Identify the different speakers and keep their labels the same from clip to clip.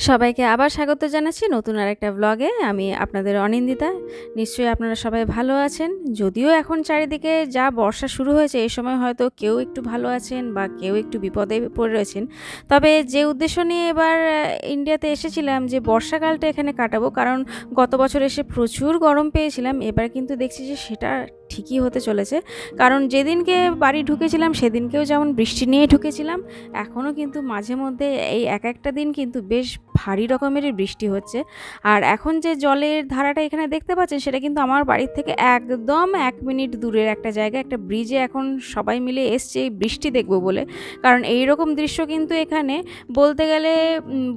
Speaker 1: সবাইকে আবার স্বাগত জানাচ্ছি নতুন আরেকটা ব্লগে। আমি আপনাদের অনিন্দিতা। নিশ্চয়ই আপনারা সবাই ভালো আছেন। যদিও এখন চারিদিকে যা বর্ষা শুরু হয়েছে, এই সময় হয়তো কেউ একটু ভালো আছেন বা কেউ একটু বিপদে পড়ে রয়েছেন। তবে যে উদ্দেশ্য নিয়ে এবার ইন্ডিয়াতে এসেছিলাম যে বর্ষাকালটা এখানে কাটাবো, কারণ গত বছর এসে প্রচুর গরম পেয়েছিলাম। এবার কিন্তু দেখছি যে সেটা ঠিকই হতে চলেছে, কারণ যেদিনকে বাড়ি ঢুকেছিলাম সেদিনকেও যেমন বৃষ্টি নিয়ে ঢুকেছিলাম, এখনও কিন্তু মাঝে মধ্যে এই একটা দিন কিন্তু বেশ ভারী রকমেরই বৃষ্টি হচ্ছে। আর এখন যে জলের ধারাটা এখানে দেখতে পাচ্ছেন, সেটা কিন্তু আমার বাড়ির থেকে একদম 1 মিনিট দূরের একটা জায়গা, একটা ব্রিজে এখন সবাই মিলে এসছে এই বৃষ্টি দেখবো বলে। কারণ এই রকম দৃশ্য কিন্তু এখানে বলতে গেলে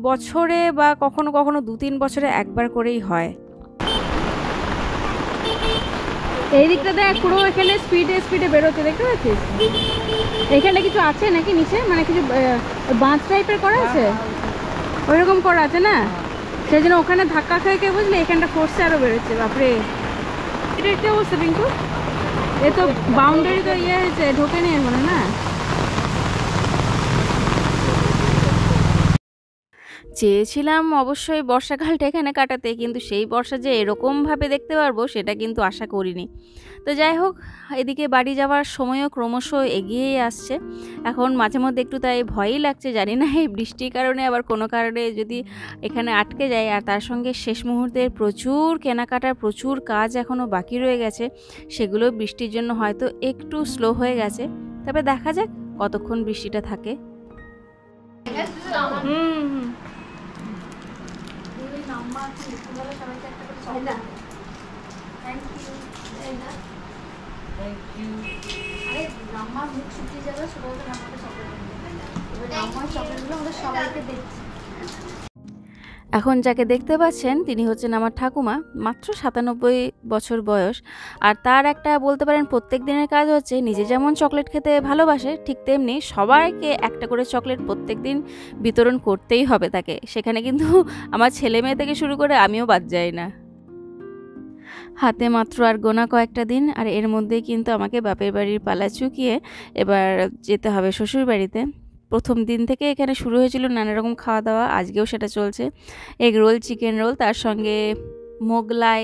Speaker 1: বছরে বা কখনো কখনো 2-3 বছরে একবার করেই হয়।
Speaker 2: এই দিকটা দেখ, পুরো এখানে স্পিডে স্পিডে বেরোচ্ছে, দেখতে পাচ্ছিস? এখানে কিছু আছে নাকি নিচে, মানে কিছু বাঁধ টাইপের করা আছে, ওইরকম করা আছে না, সেই জন্য ওখানে ধাক্কা খেয়ে কে বুঝলি এখানটা ফোর্সে আরো বেরোচ্ছে। বাপরে, এটা কি অবস্থা পিঙ্কু? এ তো বাউন্ডারি তো ইয়ে হয়েছে, ঢোকে নেই মনে না।
Speaker 1: চেয়েছিলাম অবশ্যই বর্ষাকালটা এখানে কাটাতে, কিন্তু সেই বর্ষা যে এরকমভাবে দেখতে পারবো সেটা কিন্তু আশা করিনি। তো যাই হোক, এদিকে বাড়ি যাওয়ার সময়ও ক্রমশ এগিয়েই আসছে। এখন মাঝে মধ্যে একটু তাই ভয়ই লাগছে, জানি না এই বৃষ্টির কারণে আবার কোনো কারণে যদি এখানে আটকে যায়। আর তার সঙ্গে শেষ মুহূর্তের প্রচুর কেনাকাটার প্রচুর কাজ এখনও বাকি রয়ে গেছে, সেগুলো বৃষ্টির জন্য হয়তো একটু স্লো হয়ে গেছে। তবে দেখা যাক কতক্ষণ বৃষ্টিটা থাকে। এখন যাকে দেখতে পাচ্ছেন তিনি হচ্ছেন আমার ঠাকুমা, মাত্র 97 বছর বয়স। আর তার একটা বলতে পারেন প্রত্যেক দিনের কাজ হচ্ছে, নিজে যেমন চকলেট খেতে ভালোবাসে, ঠিক তেমনি সবাইকে একটা করে চকলেট প্রত্যেক দিন বিতরণ করতেই হবে তাকে। সেখানে কিন্তু আমার ছেলে মেয়ে থেকে শুরু করে আমিও বাদ যাই না। হাতে মাত্র আর গোনা কয়েকটা দিন, আর এর মধ্যেই কিন্তু আমাকে বাপের বাড়ির পালা চুকিয়ে এবার যেতে হবে শ্বশুর বাড়িতে। প্রথম দিন থেকে এখানে শুরু হয়েছিল নানা রকম খাওয়া দাওয়া, আজকেও সেটা চলছে। এগ রোল, চিকেন রোল, তার সঙ্গে মোগলাই,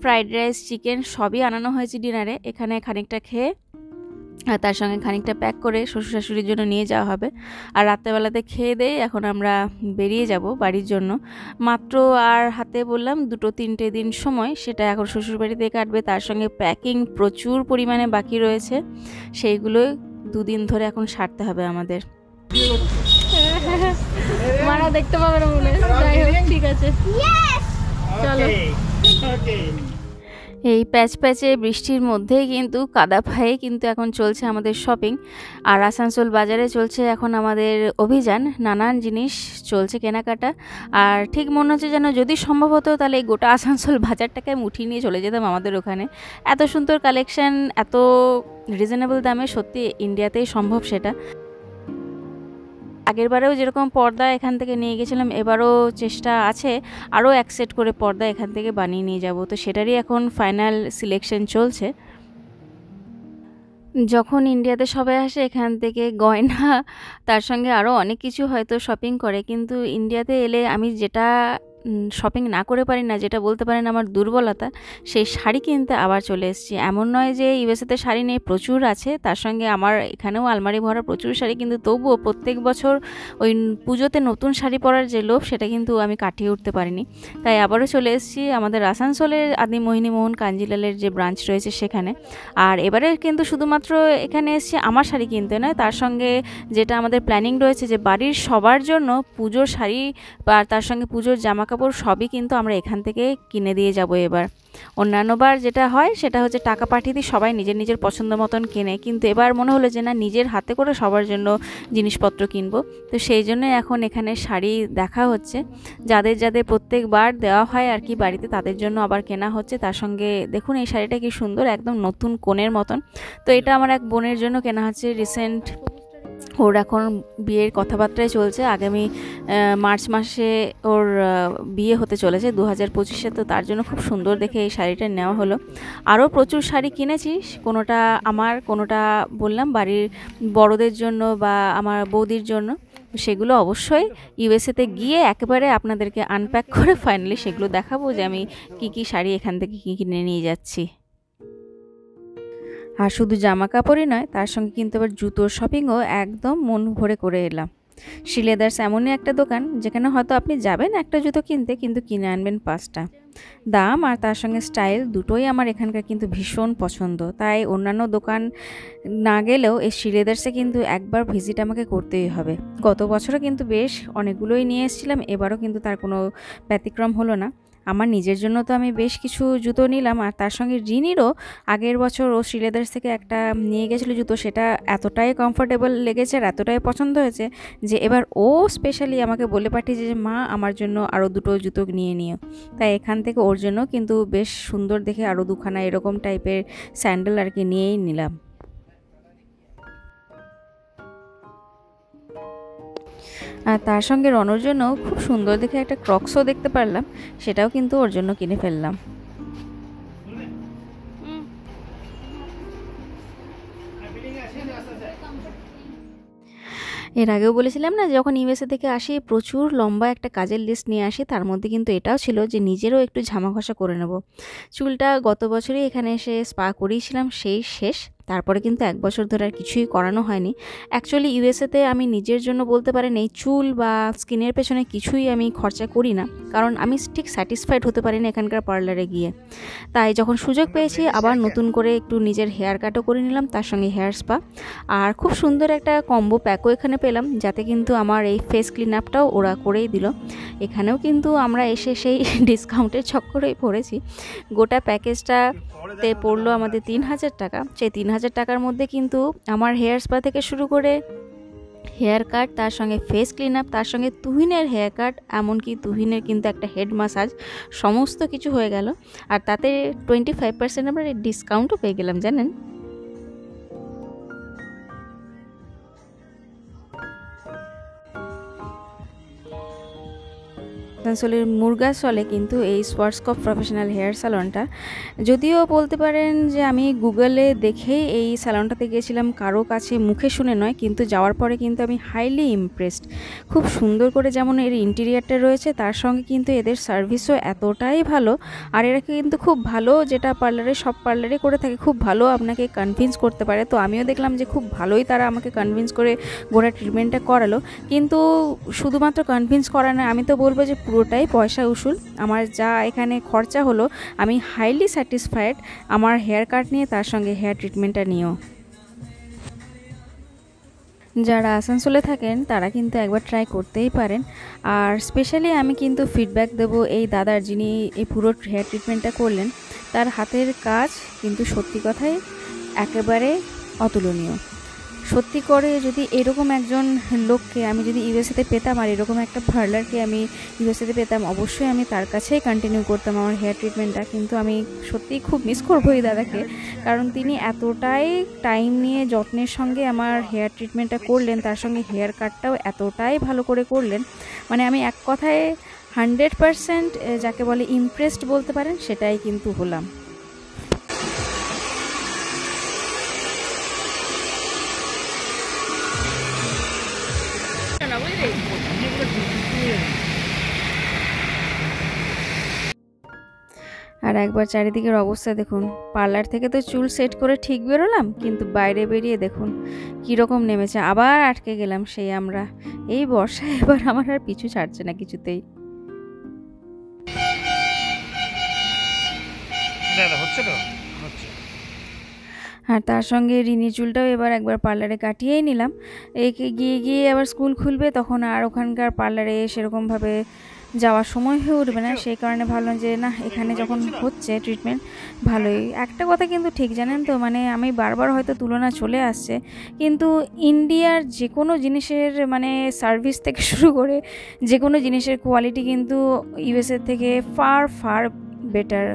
Speaker 1: ফ্রাইড রাইস, চিকেন সবই আনানো হয়েছে ডিনারে। এখানে খানিকটা খেয়ে আর তার সঙ্গে খানিকটা প্যাক করে শ্বশুর শাশুড়ির জন্য নিয়ে যাওয়া হবে। আর রাত্রেবেলাতে খেয়ে দিয়ে এখন আমরা বেরিয়ে যাব বাড়ির জন্য। মাত্র আর হাতে বললাম 2-3 দিন সময়, সেটা এখন শ্বশুরবাড়িতে কাটবে। তার সঙ্গে প্যাকিং প্রচুর পরিমাণে বাকি রয়েছে, সেইগুলো 2 দিন ধরে এখন সারতে হবে আমাদের।
Speaker 2: মারা দেখতে পাবে না মনে হয়। যাই হোক, ঠিক আছে, চলো।
Speaker 1: এই প্যাচে বৃষ্টির মধ্যেই কিন্তু কাদা পায়ে কিন্তু এখন চলছে আমাদের শপিং। আর আসানসোল বাজারে চলছে এখন আমাদের অভিযান, নানান জিনিস চলছে কেনাকাটা। আর ঠিক মনে হচ্ছে যেন যদি সম্ভব হতো তাহলে এই গোটা আসানসোল বাজারটাকে আমি উঠিয়ে নিয়ে চলে যেতাম আমাদের ওখানে। এত সুন্দর কালেকশন, এত রিজনেবল দামে, সত্যি ইন্ডিয়াতেই সম্ভব সেটা। আগের বারেও যেরকম পর্দা এখান থেকে নিয়ে গেছিলাম, এবারও চেষ্টা আছে আরও 1 সেট করে পর্দা এখান থেকে বানিয়ে নিয়ে যাব। তো সেটারই এখন ফাইনাল সিলেকশন চলছে। যখন ইন্ডিয়াতে সবাই আসে এখান থেকে গয়না, তার সঙ্গে আরও অনেক কিছু হয়তো শপিং করে, কিন্তু ইন্ডিয়াতে এলে আমি যেটা শপিং না করে পারি না, যেটা বলতে পারেন আমার দুর্বলতা, সেই শাড়ি কিনতে আবার চলে এসেছি। এমন নয় যে ইউএসএতে শাড়ি নেই, প্রচুর আছে। তার সঙ্গে আমার এখানেও আলমারি ভরা প্রচুর শাড়ি, কিন্তু তবুও প্রত্যেক বছর ওই পুজোতে নতুন শাড়ি পরার যে লোভ, সেটা কিন্তু আমি কাটিয়ে উঠতে পারিনি। তাই আবারও চলে এসেছি আমাদের আসানসোলের আদি মোহিনী মোহন কাঞ্জিলালের যে ব্রাঞ্চ রয়েছে সেখানে। আর এবারে কিন্তু শুধুমাত্র এখানে এসেছি আমার শাড়ি কিনতে নয়, তার সঙ্গে যেটা আমাদের প্ল্যানিং রয়েছে যে বাড়ির সবার জন্য পুজোর শাড়ি বা তার সঙ্গে পুজোর জামা কাপড় সবই কিন্তু আমরা এখান থেকে কিনে দিয়ে যাব এবার। অন্যান্যবার যেটা হয় সেটা হচ্ছে টাকা পাঠিয়ে দিই, সবাই নিজের নিজের পছন্দ মতন কেনে, কিন্তু এবার মনে হলো যে না, নিজের হাতে করে সবার জন্য জিনিসপত্র কিনবো। তো সেই জন্য এখন এখানে শাড়ি দেখা হচ্ছে, যাদের যাদের প্রত্যেকবার দেওয়া হয় আর কি বাড়িতে, তাদের জন্য আবার কেনা হচ্ছে। তার সঙ্গে দেখুন এই শাড়িটা কি সুন্দর, একদম নতুন কোণের মতন। তো এটা আমার এক বোনের জন্য কেনা হচ্ছে, রিসেন্ট ওর এখন বিয়ের কথাবার্তায় চলছে। আগামী মার্চ মাসে ওর বিয়ে হতে চলেছে 2025-এ। তো তার জন্য খুব সুন্দর দেখে এই শাড়িটা নেওয়া হলো। আরও প্রচুর শাড়ি কিনেছি, কোনোটা আমার, কোনোটা বললাম বাড়ির বড়দের জন্য বা আমার বৌদির জন্য। সেগুলো অবশ্যই ইউএসএতে গিয়ে একেবারে আপনাদেরকে আনপ্যাক করে ফাইনালি সেগুলো দেখাবো যে আমি কি কি শাড়ি এখান থেকে কি কিনে নিয়ে যাচ্ছি। আর শুধু জামা কাপড়ই নয়, তার সঙ্গে কিন্তু আবার জুতোর শপিংও একদম মন ভরে করে এলাম। শ্রী লেদার্স এমনই একটা দোকান যেখানে হয়তো আপনি যাবেন একটা জুতো কিনতে, কিন্তু কিনে আনবেন 5টা। দাম আর তার সঙ্গে স্টাইল দুটোই আমার এখানকার কিন্তু ভীষণ পছন্দ, তাই অন্যান্য দোকান না গেলেও এই শ্রী লেদার্সে কিন্তু একবার ভিজিট আমাকে করতেই হবে। গত বছরও কিন্তু বেশ অনেকগুলোই নিয়ে এসেছিলাম, এবারও কিন্তু তার কোনো ব্যতিক্রম হলো না। আমার নিজের জন্য তো আমি বেশ কিছু জুতো নিলাম, আর তার সঙ্গে রিনিরও আগের বছর ও শ্রী লেদার্স থেকে একটা নিয়ে গেছিলো জুতো, সেটা এতটাই কমফোর্টেবল লেগেছে আর এতটাই পছন্দ হয়েছে যে এবার ও স্পেশালি আমাকে বলে পাঠিয়েছে যে মা আমার জন্য আরও 2টো জুতো নিয়ে নিও। তাই এখান থেকে ওর জন্য কিন্তু বেশ সুন্দর দেখে আরও 2খানা এরকম টাইপের স্যান্ডেল আর কি নিয়েই নিলাম। আর তার সঙ্গে রনর জন্য খুব সুন্দর দেখে একটা ক্রক্সও দেখতে পারলাম, সেটাও কিন্তু ওর জন্য কিনে ফেললাম। এর আগেও বলেছিলাম না, যখন ইউএসএ থেকে আসি প্রচুর লম্বা একটা কাজের লিস্ট নিয়ে আসি, তার মধ্যে কিন্তু এটাও ছিল যে নিজেরও একটু ঝামা ঘষা করে নেব। চুলটা গত বছরই এখানে এসে স্পা করিয়েছিলাম, সেই শেষ। তারপরে কিন্তু 1 বছর ধরে আর কিছুই করানো হয়নি। অ্যাকচুয়ালি ইউএসএতে আমি নিজের জন্য বলতে পারেন এই চুল বা স্কিনের পেছনে কিছুই আমি খরচা করি না, কারণ আমি ঠিক স্যাটিসফাইড হতে পারি না এখানকার পার্লারে গিয়ে। তাই যখন সুযোগ পেয়েছি আবার নতুন করে একটু নিজের হেয়ার কাটও করে নিলাম, তার সঙ্গে হেয়ার স্পা। আর খুব সুন্দর একটা কম্বো প্যাকও এখানে পেলাম, যাতে কিন্তু আমার এই ফেস ক্লিন আপটাও ওরা করেই দিল। এখানেও কিন্তু আমরা এসে সেই ডিসকাউন্টের চক্করেই পড়েছি। গোটা প্যাকেজটাতে পড়লো আমাদের 3000 টাকা। সেই 3000 টাকার মধ্যে কিন্তু আমার হেয়ার স্পা থেকে শুরু করে হেয়ার কাট, তার সঙ্গে ফেস ক্লিন আপ, তার সঙ্গে তুহিনের হেয়ার কাট, এমনকি তুহিনের কিন্তু একটা হেড মাসাজ, সমস্ত কিছু হয়ে গেল। আর তাতে 25% আমরা ডিসকাউন্টও পেয়ে গেলাম, জানেন। আসানসোলের মুরগাসলে কিন্তু এই স্পটসকপ প্রফেশনাল হেয়ার স্যালনটা, যদিও বলতে পারেন যে আমি গুগলে দেখেই এই স্যালনটাতে গিয়েছিলাম, কারো কাছে মুখে শুনে নয়, কিন্তু যাওয়ার পরে কিন্তু আমি হাইলি ইমপ্রেসড। খুব সুন্দর করে যেমন এর ইন্টেরিয়ারটা রয়েছে, তার সঙ্গে কিন্তু এদের সার্ভিসও এতটাই ভালো। আর এরা কিন্তু খুব ভালো, যেটা পার্লারে সব পার্লারে করে থাকে, খুব ভালো আপনাকে কনভিন্স করতে পারে। তো আমিও দেখলাম যে খুব ভালোই তারা আমাকে কনভিন্স করে গোটা ট্রিটমেন্টটা করালো। কিন্তু শুধুমাত্র কনভিন্স করা না, আমি তো বলবো যে পুরোটাই পয়সা উসুল। আমার যা এখানে খরচা হলো, আমি হাইলি স্যাটিসফাইড আমার হেয়ার কাট নিয়ে, তার সঙ্গে হেয়ার ট্রিটমেন্টটা নিয়েও। যারা আসানসোলে থাকেন তারা কিন্তু একবার ট্রাই করতেই পারেন। আর স্পেশালি আমি কিন্তু ফিডব্যাক দেব এই দাদার, যিনি এই পুরো হেয়ার ট্রিটমেন্টটা করলেন। তার হাতের কাজ কিন্তু সত্যি কথাই একেবারে অতুলনীয়। সত্যি করে যদি এরকম একজন লোককে আমি যদি ইউএসএতে পেতাম, আর এরকম একটা পার্লারকে আমি ইউএসএতে পেতাম, অবশ্যই আমি তার কাছেই কন্টিনিউ করতাম আমার হেয়ার ট্রিটমেন্টটা। কিন্তু আমি সত্যিই খুব মিস করবো এই দাদাকে, কারণ তিনি এতটাই টাইম নিয়ে যত্নের সঙ্গে আমার হেয়ার ট্রিটমেন্টটা করলেন, তার সঙ্গে হেয়ার কাটটাও এতটাই ভালো করে করলেন। মানে আমি এক কথায় 100% যাকে বলে ইমপ্রেসড বলতে পারেন, সেটাই কিন্তু হলাম। আর একবার চারিদিকের অবস্থা দেখুন। পার্লার থেকে তো চুল সেট করে ঠিক বেরোলাম, কিন্তু বাইরে বেরিয়ে দেখুন কীরকম নেমেছে। আবার আটকে গেলাম সেই আমরা। এই বর্ষায় এবার আমার আর পিছু ছাড়ছে না কিছুতেই। আর তার সঙ্গে রিনি চুলটাও এবার একবার পার্লারে কাটিয়েই নিলাম। একে গিয়ে গিয়ে আবার স্কুল খুলবে, তখন আর ওখানকার পার্লারে সেরকমভাবে যাওয়ার সময় হয়ে উঠবে না। সেই কারণে ভাবলাম যে না, এখানে যখন হচ্ছে ট্রিটমেন্ট ভালোই। একটা কথা কিন্তু ঠিক, জানেন তো, মানে আমি বারবার হয়তো তুলনা চলে আসছে, কিন্তু ইন্ডিয়ার যে কোনো জিনিসের মানে সার্ভিস থেকে শুরু করে যে কোনো জিনিসের কোয়ালিটি কিন্তু ইউএসএর থেকে ফার ফার বেটার।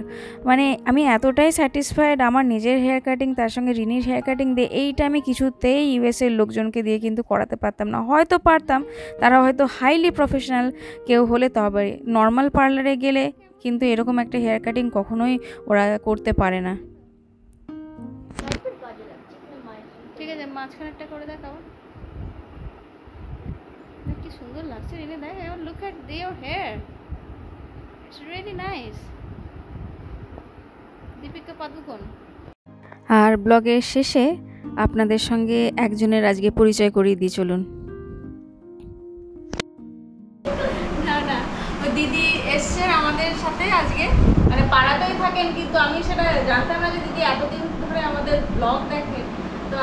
Speaker 1: মানে আমি এতটাই স্যাটিসফাইড আমার নিজের হেয়ার কাটিং, তার সঙ্গে রিনির হেয়ার কাটিং দিয়ে। এইটা আমি কিছুতেই ইউএসএর লোকজনকে দিয়ে কিন্তু করাতে পারতাম না। হয়তো পারতাম, তারা হয়তো হাইলি প্রফেশনাল কেউ হলে, তবে নর্মাল পার্লারে গেলে কিন্তু এরকম একটা হেয়ার কাটিং কখনোই ওরা করতে পারে না। ঠিক আছে, মাঝখানেরটা করে দেখাও। সুন্দর লাগছে রিনি, দেখ, look at your hair, it's really nice. Deepika Padukone. আর ব্লগের শেষে আপনাদের সঙ্গে একজনের আজকে পরিচয় করিয়ে দিই, চলুন। না না, ওই দিদি এসছে আমাদের সাথে আজকে, মানে পাড়াতেই থাকেন, কিন্তু আমি সেটা জানতাম না যে দিদি এতদিন ধরে আমাদের ব্লগ দেখেন। তো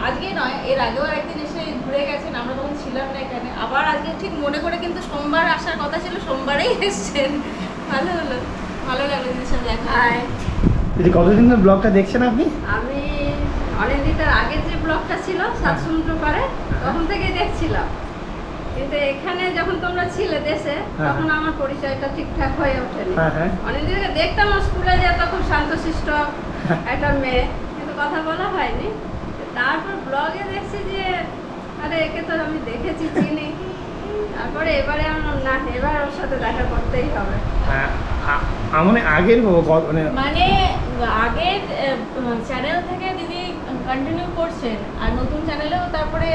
Speaker 1: আজকে নয়, এর আগেও একদিন এসে ঘুরে গেছেন, আমরা তখন ছিলাম না এখানে। আবার আজকে ঠিক মনে করে কিন্তু সোমবার আসার কথা ছিল, সোমবারেই এসছেন। ভালো হলো, ভালো লাগলো দিদির সাথে দেখা।
Speaker 3: দিদি কতদিন ধরে ব্লগটা দেখছেন আপনি?
Speaker 4: আমি অনেকদিন তার আগের যে ব্লগটা ছিল সাত সমুদ্র পারে, তখন থেকেই দেখছিলাম, কিন্তু এখানে যখন তোমরা ছিলে দেশে তখন আমার পরিচয়টা ঠিকঠাক হয়ে ওঠেনি। অনেকদিন থেকে দেখতাম স্কুলে যে তখন শান্তশিষ্ট একটা মেয়ে, কিন্তু কথা বলা হয়নি। তারপর ব্লগে দেখছি যে আরে একে তো আমি দেখেছি, চিনি। তারপরে এবারে আমার না, এবার ওর সাথে দেখা করতেই হবে।
Speaker 3: মানে আগের
Speaker 1: মানে আগের চ্যানেল থেকে দিদি কন্টিনিউ করছেন, আর নতুন চ্যানেলেও তারপরে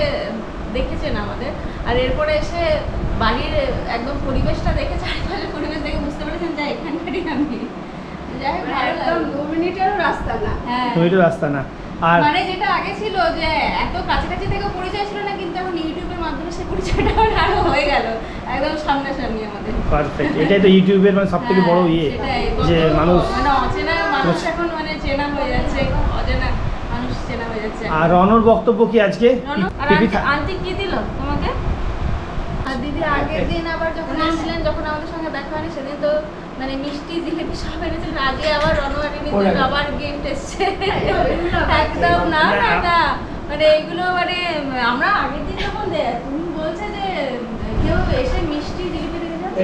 Speaker 1: দেখেছেন আমাদের। আর এরপরে এসে বাড়ির একদম পরিবেশটা দেখে, চারিপাশের পরিবেশ দেখে বুঝতে পেরেছেন যে এখানকারই আমি। যাই হোক,
Speaker 4: একদম 2 মিনিটেরও রাস্তা না।
Speaker 1: হ্যাঁ,
Speaker 3: 2 মিনিটের রাস্তা না। আর
Speaker 1: মানে যেটা আগে ছিল যে এত কাছাকাছি থেকে পরিচয় ছিল না, কিন্তু এখন ইউটিউবের মাধ্যমে সে পরিচয়টা আরো হয়ে গেল, একদম সামনাসামনি আমাদের।
Speaker 3: পারফেক্ট, এটাই তো ইউটিউবের মানে সবথেকে বড় ইয়ে, যে মানুষ
Speaker 1: মানে অচেনা মানুষ এখন মানে চেনা হয়ে যাচ্ছে, অচেনা মানুষ চেনা হয়ে যাচ্ছে।
Speaker 3: আর রনর বক্তব্য কি আজকে?
Speaker 1: আন্টি কি দিল তোমাকে? আর দিদি আগের দিন আবার যখন আসছিলেন, যখন আমাদের সঙ্গে দেখা হয়নি, সেদিন তো মানে মিষ্টি জিলিপি সব এনেছিলেন। আজকে আবার রনোয়ারিনীর জন্য আবার গিফট এসছে। একদম না না না, মানে এইগুলো মানে আমরা আগের দিন যখন তুমি বলছে যে কেউ এসে মিষ্টি জিলিপি দিয়ে যাচ্ছে,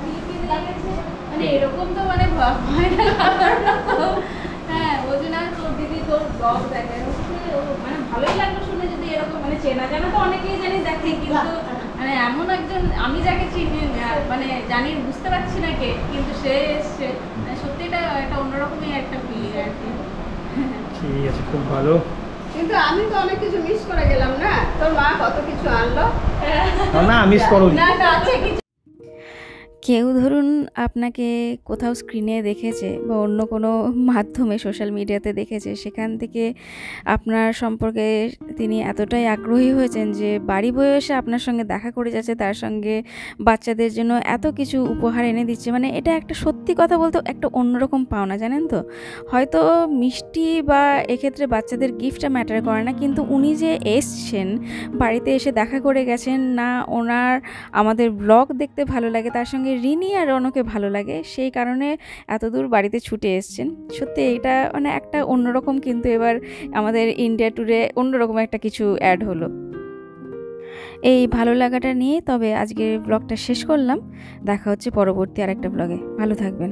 Speaker 1: জিলিপি দিয়ে গেছে, মানে এরকম তো মানে ভয় না লাগার মতো। হ্যাঁ, ওই জন্য তোর দিদি তোর ব্লগ দেখে, মানে ভালোই লাগলো শুনে। যদি এরকম মানে চেনা জানা তো অনেকেই জানি দেখে, কিন্তু মানে এমন একজন আমি যাকে চিনি মানে জানি, বুঝতে পারছি না কে, কিন্তু সে এসছে, মানে সত্যি এটা একটা অন্যরকমই একটা ফিলিং আর কি।
Speaker 3: ঠিক আছে, খুব ভালো।
Speaker 4: কিন্তু আমি তো অনেক কিছু মিস করে গেলাম না, তোর মা কত কিছু আনলো।
Speaker 3: না মিস করো
Speaker 1: না না, আছে কিছু। কেউ ধরুন আপনাকে কোথাও স্ক্রিনে দেখেছে বা অন্য কোনো মাধ্যমে সোশ্যাল মিডিয়াতে দেখেছে, সেখান থেকে আপনার সম্পর্কে তিনি এতটাই আগ্রহী হয়েছেন যে বাড়ি বয়ে এসে আপনার সঙ্গে দেখা করে যাচ্ছে, তার সঙ্গে বাচ্চাদের জন্য এত কিছু উপহার এনে দিচ্ছে। মানে এটা একটা সত্যি কথা বলতে একটা অন্যরকম পাওনা, জানেন তো। হয়তো মিষ্টি বা এক্ষেত্রে বাচ্চাদের গিফটটা ম্যাটার করে না, কিন্তু উনি যে এসছেন, বাড়িতে এসে দেখা করে গেছেন, না ওনার আমাদের ব্লগ দেখতে ভালো লাগে, তার সঙ্গে রিনি আর রনকে ভালো লাগে, সেই কারণে এত দূর বাড়িতে ছুটে এসছেন। সত্যি এটা মানে একটা অন্যরকম, কিন্তু এবার আমাদের ইন্ডিয়া ট্যুরে অন্যরকম একটা কিছু অ্যাড হলো। এই ভালো লাগাটা নিয়ে তবে আজকের ব্লগটা শেষ করলাম। দেখা হচ্ছে পরবর্তী আরেকটা ব্লগে। ভালো থাকবেন।